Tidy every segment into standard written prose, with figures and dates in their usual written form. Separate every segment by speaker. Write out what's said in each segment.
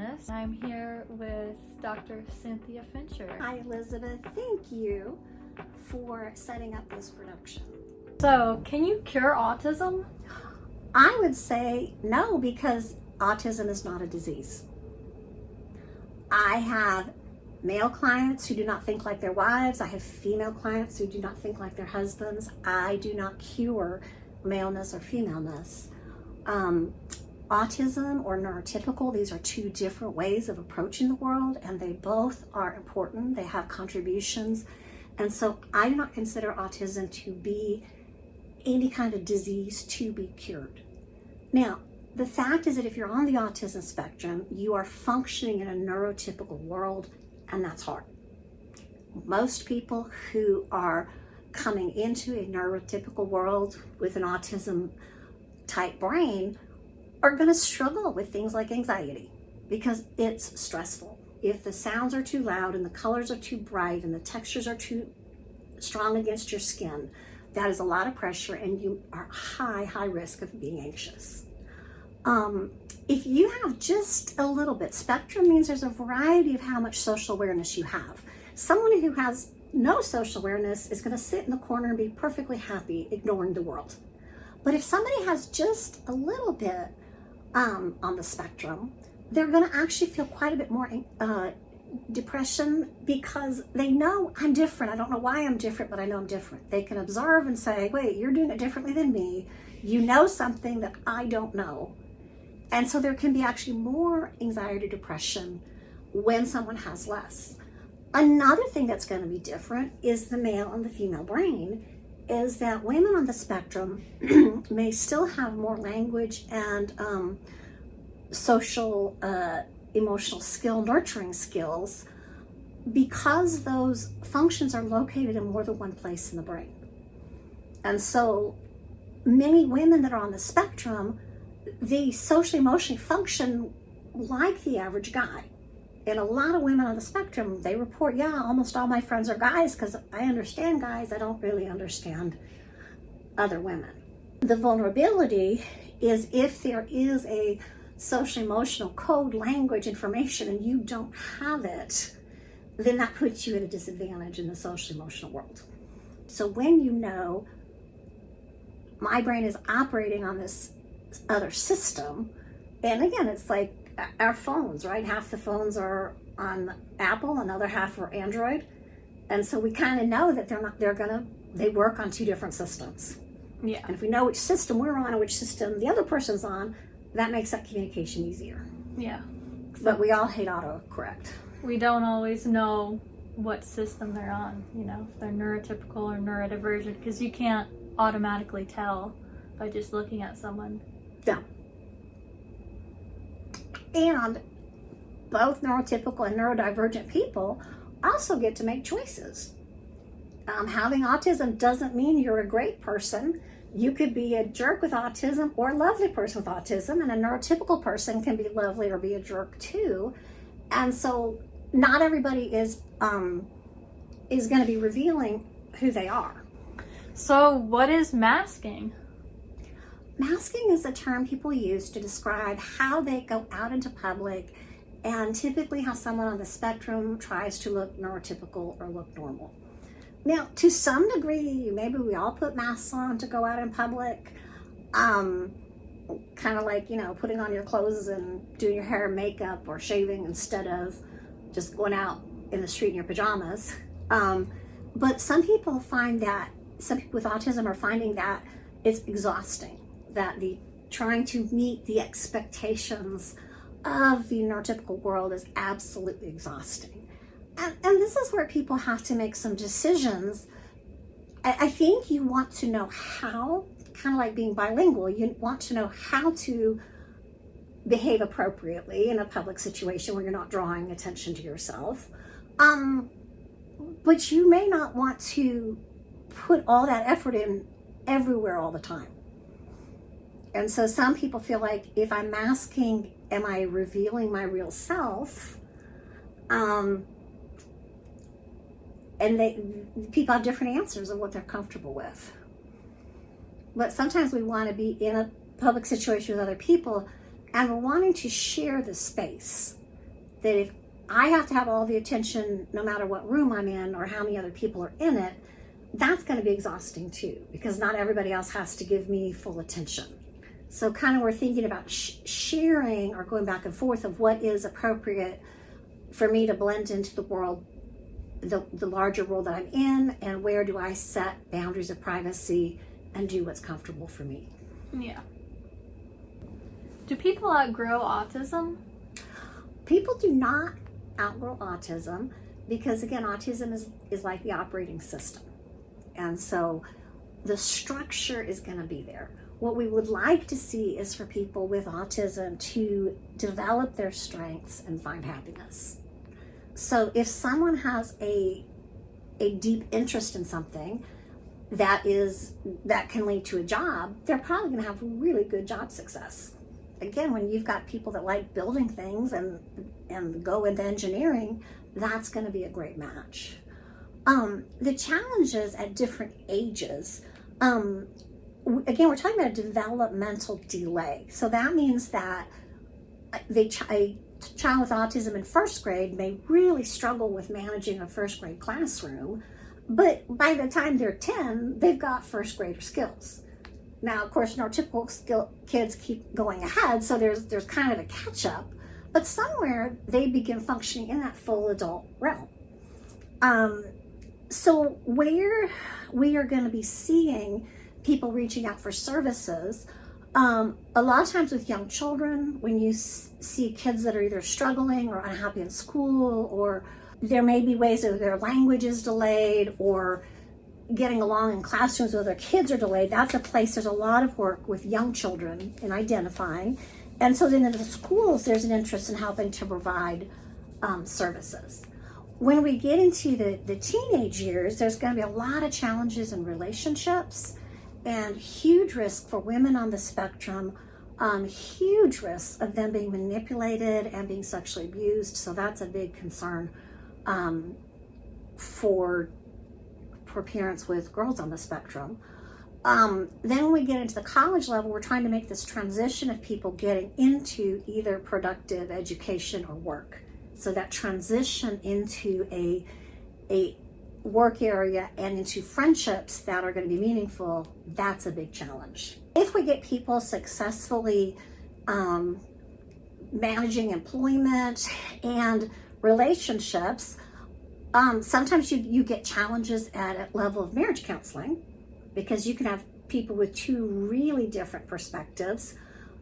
Speaker 1: Janice. I'm here with Dr. Cynthia Fincher.
Speaker 2: Hi, Elizabeth. Thank you for setting up this production.
Speaker 1: So, can you cure autism?
Speaker 2: I would say no, because autism is not a disease. I have male clients who do not think like their wives. I have female clients who do not think like their husbands. I do not cure maleness or femaleness. Autism or neurotypical, these are two different ways of approaching the world, and they both are important. They have contributions. And so I do not consider autism to be any kind of disease to be cured. Now, the fact is that if you're on the autism spectrum, you are functioning in a neurotypical world, and that's hard. Most people who are coming into a neurotypical world with an autism type brain are going to struggle with things like anxiety because it's stressful. If the sounds are too loud and the colors are too bright and the textures are too strong against your skin, that is a lot of pressure, and you are high risk of being anxious. If you have just a little bit, spectrum means there's a variety of how much social awareness you have. Someone who has no social awareness is going to sit in the corner and be perfectly happy ignoring the world. But if somebody has just a little bit on the spectrum, they're going to actually feel quite a bit more depression because they know I'm different. I don't know why I'm different, but I know I'm different. They can observe and say, wait, you're doing it differently than me. You know something that I don't know. And so there can be actually more anxiety, depression when someone has less. Another thing that's going to be different is the male and the female brain, is that women on the spectrum may still have more language and social, emotional skill, nurturing skills, because those functions are located in more than one place in the brain. And so many women that are on the spectrum, they socially, emotionally function like the average guy. And a lot of women on the spectrum, they report, yeah, almost all my friends are guys because I understand guys. I don't really understand other women. The vulnerability is if there is a social emotional code, language, information, and you don't have it, then that puts you at a disadvantage in the social emotional world. So when you know my brain is operating on this other system, and again, it's like our phones, right? Half the phones are on Apple, another half are Android. And so we kind of know that they work on two different systems.
Speaker 1: Yeah.
Speaker 2: And if we know which system we're on and which system the other person's on, that makes that communication easier.
Speaker 1: Yeah.
Speaker 2: But we all hate autocorrect.
Speaker 1: We don't always know what system they're on, if they're neurotypical or neurodivergent, because you can't automatically tell by just looking at someone.
Speaker 2: No. And both neurotypical and neurodivergent people also get to make choices. Having autism doesn't mean you're a great person. You could be a jerk with autism or a lovely person with autism, and a neurotypical person can be lovely or be a jerk too. And so not everybody is going to be revealing who they are.
Speaker 1: So what is masking?
Speaker 2: Masking is a term people use to describe how they go out into public, and typically how someone on the spectrum tries to look neurotypical or look normal. Now, to some degree, maybe we all put masks on to go out in public, kind of like, putting on your clothes and doing your hair and makeup or shaving instead of just going out in the street in your pajamas. But some people with autism are finding that it's exhausting, that trying to meet the expectations of the neurotypical world is absolutely exhausting. And this is where people have to make some decisions. I think you want to know how, kind of like being bilingual, you want to know how to behave appropriately in a public situation where you're not drawing attention to yourself. But you may not want to put all that effort in everywhere all the time. And so some people feel like, if I'm masking, am I revealing my real self? And people have different answers of what they're comfortable with. But sometimes we want to be in a public situation with other people, and we're wanting to share the space. that if I have to have all the attention no matter what room I'm in or how many other people are in it, that's going to be exhausting too, because not everybody else has to give me full attention. So kind of we're thinking about sharing or going back and forth of what is appropriate for me to blend into the world, the larger world that I'm in, and where do I set boundaries of privacy and do what's comfortable for me.
Speaker 1: Yeah. Do people outgrow autism?
Speaker 2: People do not outgrow autism because, again, autism is like the operating system. And so the structure is going to be there. What we would like to see is for people with autism to develop their strengths and find happiness. So if someone has a deep interest in something that can lead to a job, they're probably going to have really good job success. Again, when you've got people that like building things and go into engineering, that's going to be a great match. The challenges at different ages, again, we're talking about a developmental delay. So that means that a child with autism in first grade may really struggle with managing a first grade classroom, but by the time they're 10, they've got first grader skills. Now, of course, neurotypical kids keep going ahead, so there's kind of a catch up, but somewhere they begin functioning in that full adult realm. So where we are going to be seeing people reaching out for services, a lot of times with young children, when you see kids that are either struggling or unhappy in school, or there may be ways that their language is delayed or getting along in classrooms where their kids are delayed, that's a place there's a lot of work with young children in identifying. And so then in the schools, there's an interest in helping to provide services. When we get into the teenage years, there's going to be a lot of challenges in relationships and huge risk for women on the spectrum, huge risk of them being manipulated and being sexually abused. So that's a big concern for parents with girls on the spectrum. Then when we get into the college level, we're trying to make this transition of people getting into either productive education or work. So that transition into a work area and into friendships that are going to be meaningful, that's a big challenge. If we get people successfully managing employment and relationships, sometimes you get challenges at a level of marriage counseling, because you can have people with two really different perspectives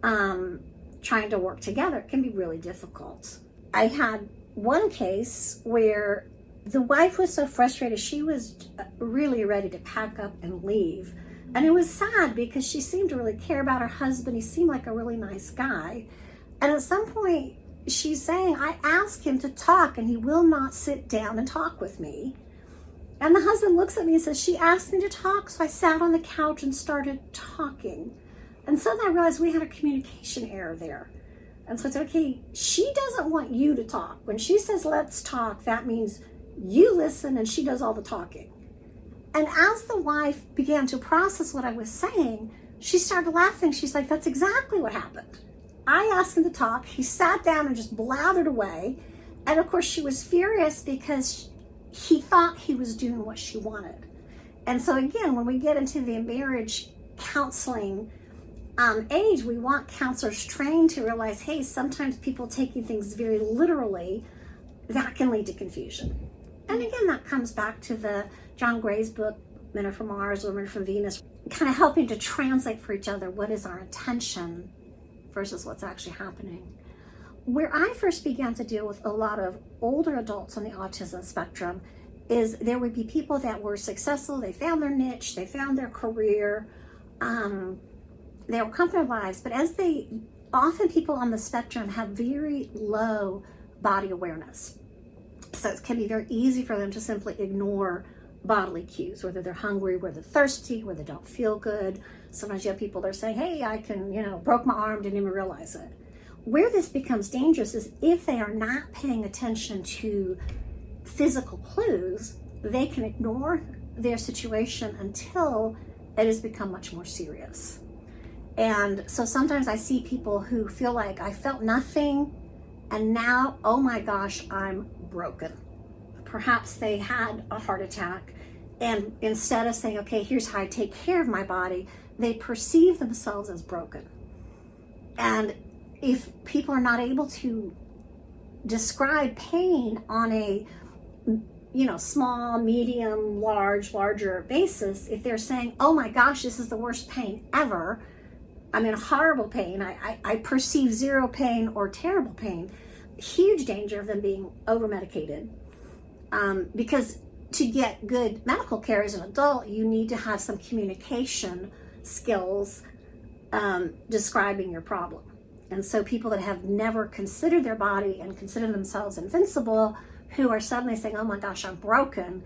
Speaker 2: trying to work together. It can be really difficult. I had one case where the wife was so frustrated, she was really ready to pack up and leave. And it was sad because she seemed to really care about her husband. He seemed like a really nice guy. And at some point, she's saying, I asked him to talk and he will not sit down and talk with me. And the husband looks at me and says, she asked me to talk, so I sat on the couch and started talking. And suddenly I realized we had a communication error there. And so it's okay, she doesn't want you to talk. When she says, let's talk, that means you listen and she does all the talking. And as the wife began to process what I was saying, she started laughing. She's like, that's exactly what happened. I asked him to talk. He sat down and just blathered away. And of course, she was furious because he thought he was doing what she wanted. And so again, when we get into the marriage counseling age, we want counselors trained to realize, hey, sometimes people taking things very literally, that can lead to confusion. And again, that comes back to the John Gray's book, Men Are From Mars, Women Are From Venus, kind of helping to translate for each other what is our intention versus what's actually happening. Where I first began to deal with a lot of older adults on the autism spectrum is there would be people that were successful, they found their niche, they found their career, they were comfortable lives, but often people on the spectrum have very low body awareness. So it can be very easy for them to simply ignore bodily cues, whether they're hungry, whether they're thirsty, whether they don't feel good. Sometimes you have people that are saying, hey, I can, broke my arm, didn't even realize it. Where this becomes dangerous is if they are not paying attention to physical clues, they can ignore their situation until it has become much more serious. And so sometimes I see people who feel like I felt nothing and now, oh my gosh, I'm broken. Perhaps they had a heart attack, and instead of saying, okay, here's how I take care of my body, they perceive themselves as broken. And if people are not able to describe pain on a small, medium, larger basis, if they're saying, oh my gosh, this is the worst pain ever, I'm in horrible pain, I perceive zero pain or terrible pain, huge danger of them being over medicated. Because to get good medical care as an adult, you need to have some communication skills describing your problem. And so people that have never considered their body and consider themselves invincible, who are suddenly saying, oh my gosh, I'm broken,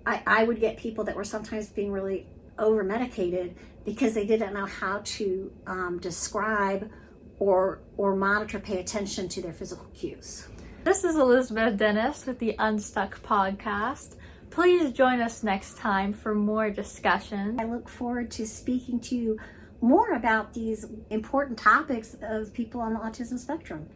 Speaker 2: I would get people that were sometimes being really over medicated because they didn't know how to describe or monitor, pay attention to their physical cues.
Speaker 1: This is Elizabeth Dennis with the Unstuck podcast. Please join us next time for more discussion.
Speaker 2: I look forward to speaking to you more about these important topics of people on the autism spectrum.